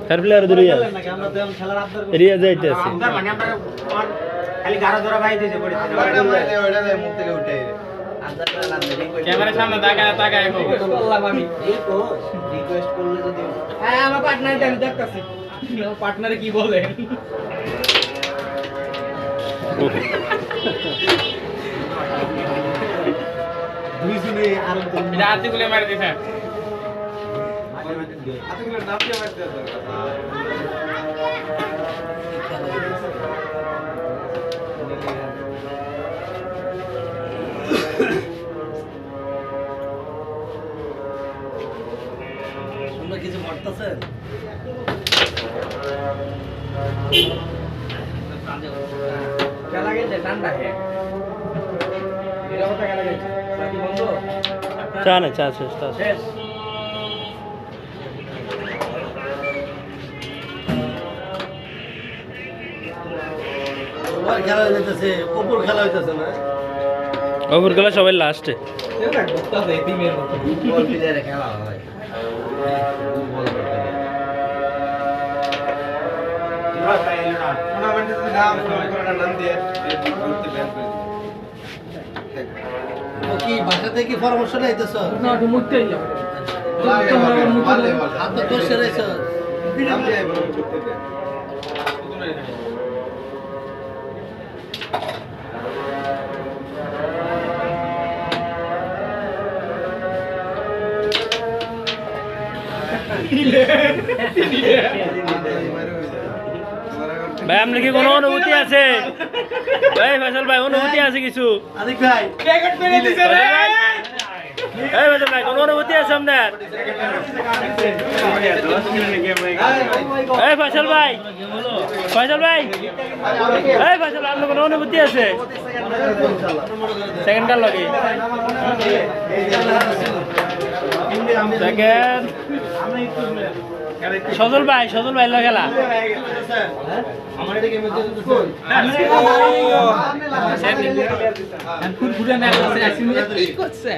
কার player দূরে যা area যাইতে আছে মানে আমরা খালি গাড়া ধরা ভাই দিয়েছে পড়ে ওইটা মুখ থেকে উঠে ক্যামেরার সামনে তাকায় বললাম আমি এই তো রিকোয়েস্ট করলে যদি হ্যাঁ আমার পার্টনারটা আমি দেখতাছি আমার পার্টনারে কি বলে দুইজনে আর এটা আতিকুলে মারি দিছে আতিকুলের নাম কি আমার তোমরা কিছু করতেছেন খেলা গেছে ঠান্ডা হে নিরাপত্তা খেলা গেছে বাকি বন্ধ চা না চা শেষ চা শেষ খেলা হইতেছে উপর খেলা হইতেছে না ওপর গেলে সবাই লাস্টে এটা ঢুকতাছে টিমের মতো বল প্লেয়ারে খেলা হয় বল টুর্নামেন্টে নাম নাম দিয়ে ঘুরতে ব্যান করে ও কি বাসা থেকে পরামর্শ নাইতেছ না তো মুক্তি হইলো হাত তো তোর সেরেছ নাম দিয়ে বল করতে দে ভাই আপনার কি কোনো অনুভূতি আছে ভাই ফয়সাল ভাই অনুভূতি আছে কিছু আদিক ভাই প্যাকেট মেরে দিছে রে এই ফয়সাল ভাই কোনো অনুভূতি আছে আপনার এই ফয়সাল ভাই ফয়সাল ভাই এই ফয়সাল আপনার কোনো অনুভূতি আছে সেকেন্ড কার লগে সেকেন্ড সজল ভাই খেলা আমার এটা গেমে ফুরফুরে ম্যাচ আছে করছে